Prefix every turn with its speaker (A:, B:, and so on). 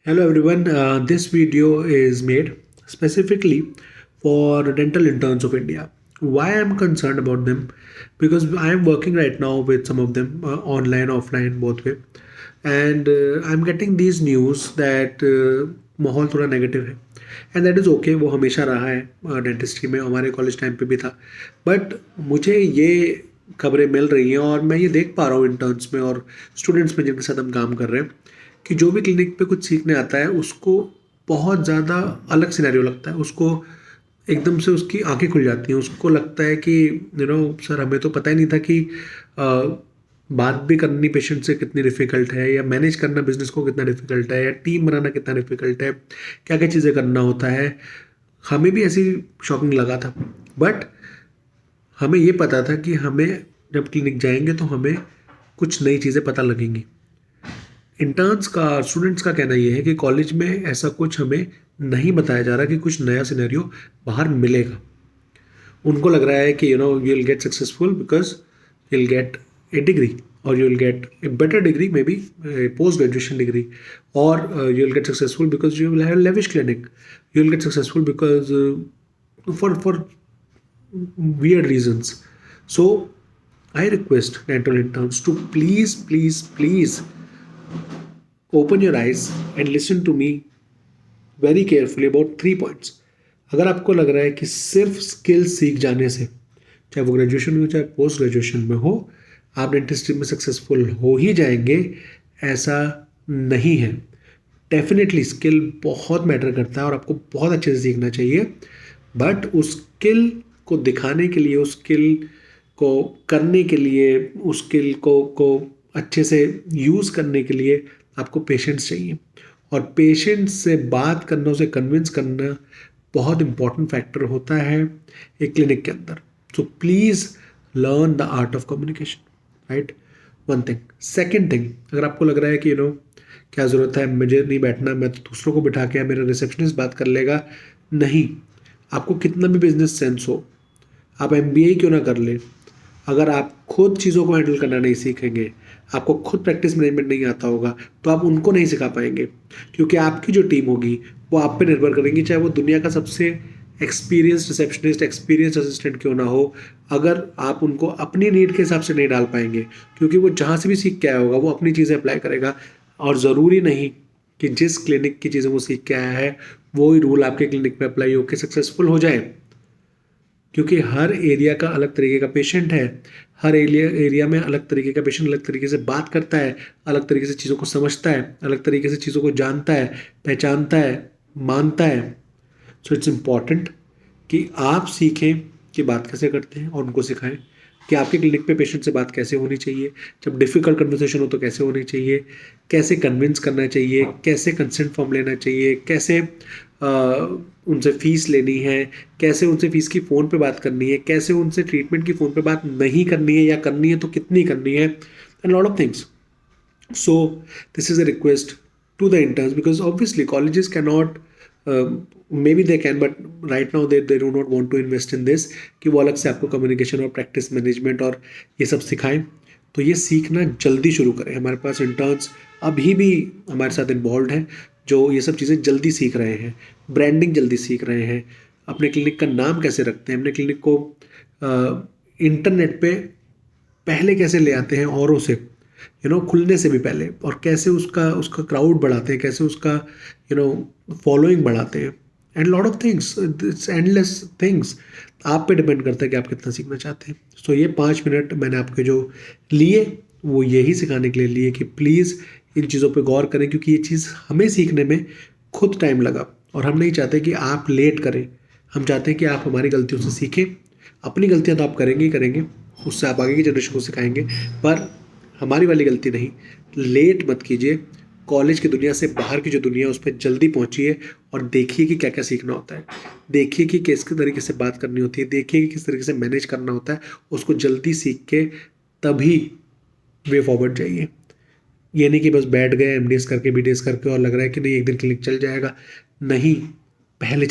A: Hello everyone, this video is made specifically for dental interns of India. Why I'm concerned about them? Because I am working right now with some of them online, offline, both way, and I'm getting these news that माहौल थोड़ा negative है and that is okay, वो हमेशा रहा है dentistry में, हमारे college time पे भी था. बट मुझे ये खबरें मिल रही हैं और मैं ये देख पा रहा हूँ इंटर्न्स में और स्टूडेंट्स में जिनके साथ हम काम कर रहे हैं कि जो भी क्लिनिक पे कुछ सीखने आता है उसको बहुत ज़्यादा अलग सिनेरियो लगता है. उसको एकदम से उसकी आंखें खुल जाती हैं. उसको लगता है कि सर हमें तो पता ही नहीं था कि बात भी करनी पेशेंट से कितनी डिफ़िकल्ट है, या मैनेज करना बिज़नेस को कितना डिफ़िकल्ट है, या टीम बनाना कितना डिफ़िकल्ट है, क्या-क्या चीज़ें करना होता है. हमें भी ऐसी शॉकिंग लगा था. बट हमें ये पता था कि हमें जब क्लिनिक जाएँगे तो हमें कुछ नई चीज़ें पता लगेंगी. इंटर्न्स का, स्टूडेंट्स का कहना ये है कि कॉलेज में ऐसा कुछ हमें नहीं बताया जा रहा कि कुछ नया सिनेरियो बाहर मिलेगा. उनको लग रहा है कि you will get successful because you will get A degree, or you will get a better degree, maybe a post-graduation degree, or you will get successful because you will have a lavish clinic. You will get successful because for weird reasons. So I request dental interns to please open your eyes and listen to me very carefully about 3 points. अगर आपको लग रहा है कि सिर्फ skill सीख जाने से, चाहे वो ग्रेजुएशन में हो चाहे पोस्ट ग्रेजुएशन में हो, आप डेंटिस्ट्री में सक्सेसफुल हो ही जाएंगे, ऐसा नहीं है. डेफिनेटली स्किल बहुत मैटर करता है और आपको बहुत अच्छे से सीखना चाहिए. बट उस स्किल को दिखाने के लिए, उस स्किल को करने के लिए, उस स्किल को अच्छे से यूज़ करने के लिए आपको पेशेंस चाहिए. और पेशेंस से बात करना, उसे कन्विंस करना बहुत इंपॉर्टेंट फैक्टर होता है एक क्लिनिक के अंदर. So please learn the art of communication, right. One thing. Second thing, अगर आपको लग रहा है कि क्या ज़रूरत है, मुझे नहीं बैठना, मैं तो दूसरों को बिठा के मेरा रिसेप्शनिस्ट बात कर लेगा. नहीं, आपको कितना भी बिजनेस सेंस हो, आप MBA क्यों ना कर ले, अगर आप खुद चीज़ों को हैंडल करना नहीं सीखेंगे, आपको खुद प्रैक्टिस मैनेजमेंट नहीं आता होगा, तो आप उनको नहीं सिखा पाएंगे. क्योंकि आपकी जो टीम होगी वो आप पे निर्भर करेंगी, चाहे वो दुनिया का सबसे एक्सपीरियंस रिसेप्शनिस्ट, एक्सपीरियंस असिस्टेंट क्यों ना हो. अगर आप उनको अपनी नीड के हिसाब से नहीं डाल पाएंगे, क्योंकि वो जहाँ से भी सीख के आया होगा वो अपनी चीज़ें अप्लाई करेगा. और ज़रूरी नहीं कि जिस क्लिनिक की चीज़ें वो सीख के आया है वो ही रूल आपके क्लिनिक में अप्लाई होकर सक्सेसफुल हो जाए. क्योंकि हर एरिया का अलग तरीके का पेशेंट है. हर एरिया में अलग तरीके का पेशेंट अलग तरीके से बात करता है, अलग तरीके से चीज़ों को समझता है, अलग तरीके से चीज़ों को जानता है, पहचानता है, मानता है. सो इट्स इम्पॉर्टेंट कि आप सीखें कि बात कैसे करते हैं और उनको सिखाएं कि आपके क्लिनिक पे पेशेंट से बात कैसे होनी चाहिए, जब डिफ़िकल्ट कन्वर्सेशन हो तो कैसे होनी चाहिए, कैसे कन्विंस करना चाहिए, कैसे कंसेंट फॉर्म लेना चाहिए, कैसे उनसे फ़ीस लेनी है, कैसे उनसे फ़ीस की फ़ोन पे बात करनी है, कैसे उनसे ट्रीटमेंट की फ़ोन पे बात नहीं करनी है, या करनी है तो कितनी करनी है, and lot of things. So this is a request to the interns, because obviously colleges cannot, maybe they can, but right now they do not want to invest in this कि वो अलग से आपको कम्युनिकेशन और practice management और ये सब सिखाएं. तो ये सीखना जल्दी शुरू करें. हमारे पास इंटर्न्स अभी भी हमारे साथ इन्वॉल्व हैं जो ये सब चीज़ें जल्दी सीख रहे हैं, ब्रांडिंग जल्दी सीख रहे हैं, अपने क्लिनिक का नाम कैसे रखते हैं, अपने क्लिनिक को इंटरनेट पे पहले कैसे ले आते हैं औरों से, खुलने से भी पहले, और कैसे उसका क्राउड बढ़ाते हैं, कैसे उसका फॉलोइंग बढ़ाते हैं, and lot of things. It's endless things. आप पे डिपेंड करता है कि आप कितना सीखना चाहते हैं. सो ये 5 मिनट मैंने आपके जो लिए वो यही सिखाने के लिए लिए कि प्लीज़ इन चीज़ों पे गौर करें, क्योंकि ये चीज़ हमें सीखने में खुद टाइम लगा और हम नहीं चाहते कि आप लेट करें. हम चाहते हैं कि आप हमारी गलतियों से सीखें. अपनी गलतियाँ तो आप करेंगे ही करेंगे, उससे आप आगे की जनरेशन को सिखाएंगे, पर हमारी वाली गलती नहीं. लेट मत कीजिए. कॉलेज की दुनिया से बाहर की जो दुनिया है उस पर जल्दी पहुंचिए और देखिए कि क्या क्या सीखना होता है. देखिए कि किस तरीके से बात करनी होती है, देखिए कि किस तरीके से मैनेज करना होता है. उसको जल्दी सीख के तभी वे फॉरवर्ड जाइए. ये नहीं कि बस बैठ गए MDS करके BDS करके और लग रहा है कि नहीं एक दिन क्लिनिक चल जाएगा. नहीं, पहले